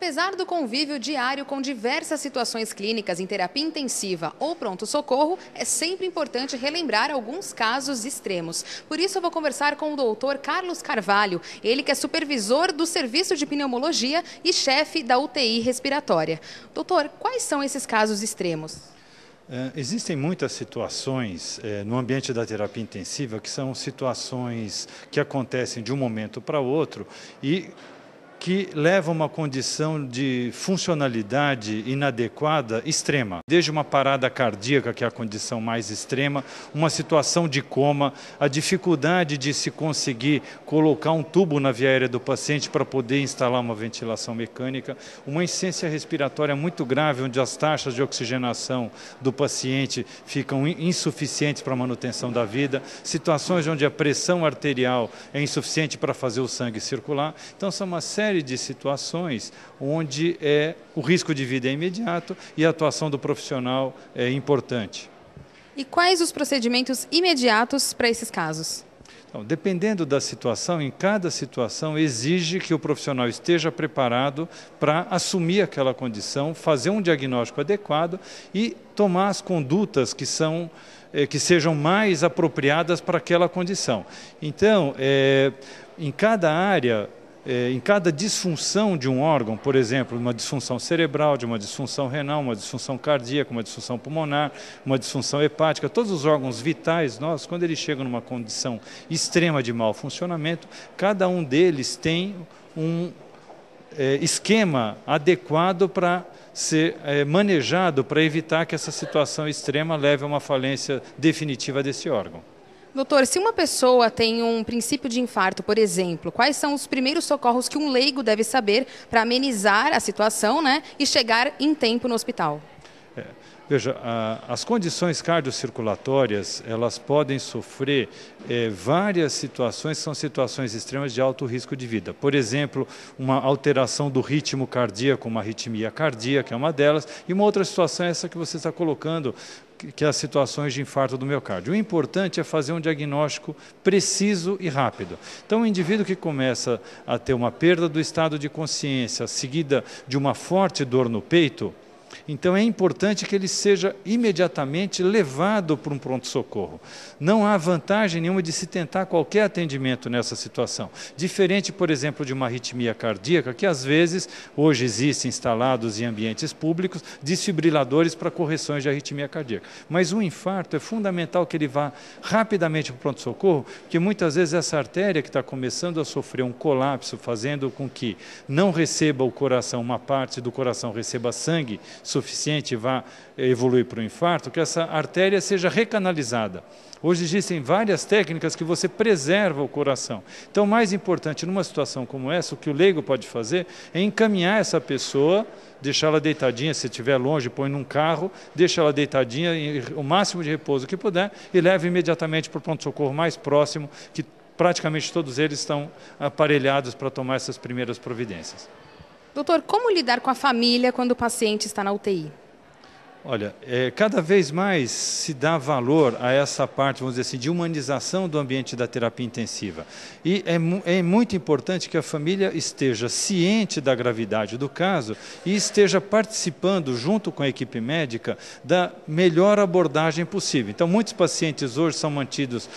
Apesar do convívio diário com diversas situações clínicas em terapia intensiva ou pronto-socorro, é sempre importante relembrar alguns casos extremos. Por isso eu vou conversar com o doutor Carlos Carvalho, ele que é supervisor do Serviço de Pneumologia e chefe da UTI respiratória. Doutor, quais são esses casos extremos? Existem muitas situações no ambiente da terapia intensiva que são situações que acontecem de um momento para outro e que levam a uma condição de funcionalidade inadequada extrema. Desde uma parada cardíaca, que é a condição mais extrema, uma situação de coma, a dificuldade de se conseguir colocar um tubo na via aérea do paciente para poder instalar uma ventilação mecânica, uma insuficiência respiratória muito grave, onde as taxas de oxigenação do paciente ficam insuficientes para a manutenção da vida, situações onde a pressão arterial é insuficiente para fazer o sangue circular. Então, são uma série de situações onde o risco de vida é imediato e a atuação do profissional é importante. E quais os procedimentos imediatos para esses casos? Então, dependendo da situação, em cada situação exige que o profissional esteja preparado para assumir aquela condição, fazer um diagnóstico adequado e tomar as condutas que sejam mais apropriadas para aquela condição. Então, em cada área, em cada disfunção de um órgão, por exemplo, uma disfunção cerebral, de uma disfunção renal, uma disfunção cardíaca, uma disfunção pulmonar, uma disfunção hepática, todos os órgãos vitais nossos, quando eles chegam numa condição extrema de mau funcionamento, cada um deles tem um esquema adequado para ser manejado para evitar que essa situação extrema leve a uma falência definitiva desse órgão. Doutor, se uma pessoa tem um princípio de infarto, por exemplo, quais são os primeiros socorros que um leigo deve saber para amenizar a situação, e chegar em tempo no hospital? Veja, as condições cardiocirculatórias, elas podem sofrer várias situações, são situações extremas de alto risco de vida. Por exemplo, uma alteração do ritmo cardíaco, uma arritmia cardíaca é uma delas, e uma outra situação é essa que você está colocando, que é as situações de infarto do miocárdio. O importante é fazer um diagnóstico preciso e rápido. Então, o indivíduo que começa a ter uma perda do estado de consciência, seguida de uma forte dor no peito, então é importante que ele seja imediatamente levado para um pronto-socorro. Não há vantagem nenhuma de se tentar qualquer atendimento nessa situação. Diferente, por exemplo, de uma arritmia cardíaca, que às vezes, hoje existem instalados em ambientes públicos, desfibriladores para correções de arritmia cardíaca. Mas um infarto é fundamental que ele vá rapidamente para o pronto-socorro, porque muitas vezes essa artéria que está começando a sofrer um colapso, fazendo com que não receba o coração, uma parte do coração receba sangue suficiente e vá evoluir para o infarto, que essa artéria seja recanalizada. Hoje existem várias técnicas que você preserva o coração. Então, o mais importante numa situação como essa, o que o leigo pode fazer é encaminhar essa pessoa, deixá-la deitadinha, se estiver longe, põe num carro, deixa ela deitadinha, o máximo de repouso que puder, e leva imediatamente para o pronto-socorro mais próximo, que praticamente todos eles estão aparelhados para tomar essas primeiras providências. Doutor, como lidar com a família quando o paciente está na UTI? Olha, cada vez mais se dá valor a essa parte, vamos dizer assim, de humanização do ambiente da terapia intensiva. E é muito importante que a família esteja ciente da gravidade do caso e esteja participando, junto com a equipe médica, da melhor abordagem possível. Então, muitos pacientes hoje são mantidos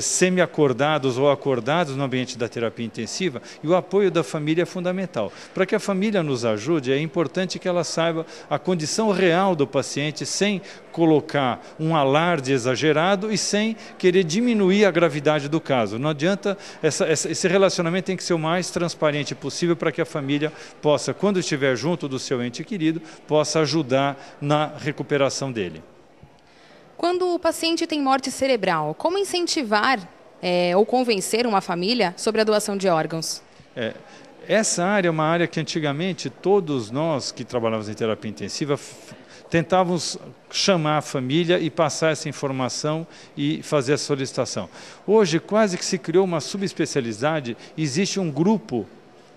semi-acordados ou acordados no ambiente da terapia intensiva e o apoio da família é fundamental. Para que a família nos ajude, é importante que ela saiba a condição real do paciente, sem colocar um alarde exagerado e sem querer diminuir a gravidade do caso. Não adianta, esse relacionamento tem que ser o mais transparente possível para que a família possa, quando estiver junto do seu ente querido, possa ajudar na recuperação dele. Quando o paciente tem morte cerebral, como incentivar ou convencer uma família sobre a doação de órgãos? Essa área é uma área que antigamente todos nós que trabalhávamos em terapia intensiva tentávamos chamar a família e passar essa informação e fazer a solicitação. Hoje quase que se criou uma subespecialidade, existe um grupo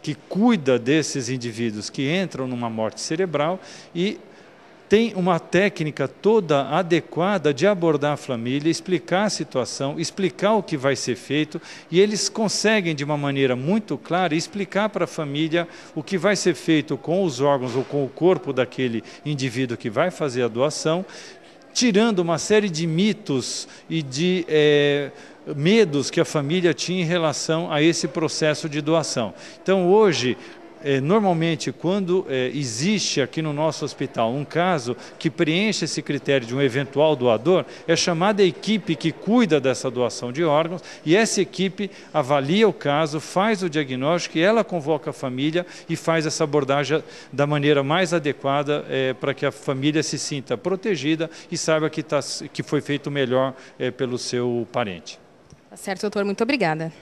que cuida desses indivíduos que entram numa morte cerebral e tem uma técnica toda adequada de abordar a família, explicar a situação, explicar o que vai ser feito, e eles conseguem, de uma maneira muito clara, explicar para a família o que vai ser feito com os órgãos ou com o corpo daquele indivíduo que vai fazer a doação, tirando uma série de mitos e de medos que a família tinha em relação a esse processo de doação. Então, hoje, normalmente, quando existe aqui no nosso hospital um caso que preenche esse critério de um eventual doador, é chamada a equipe que cuida dessa doação de órgãos, e essa equipe avalia o caso, faz o diagnóstico, e ela convoca a família e faz essa abordagem da maneira mais adequada para que a família se sinta protegida e saiba que foi feito o melhor pelo seu parente. Tá certo, doutor. Muito obrigada.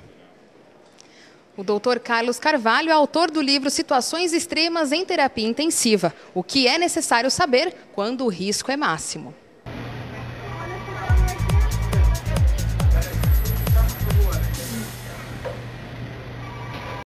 O doutor Carlos Carvalho é autor do livro Situações Extremas em Terapia Intensiva. O que é necessário saber quando o risco é máximo.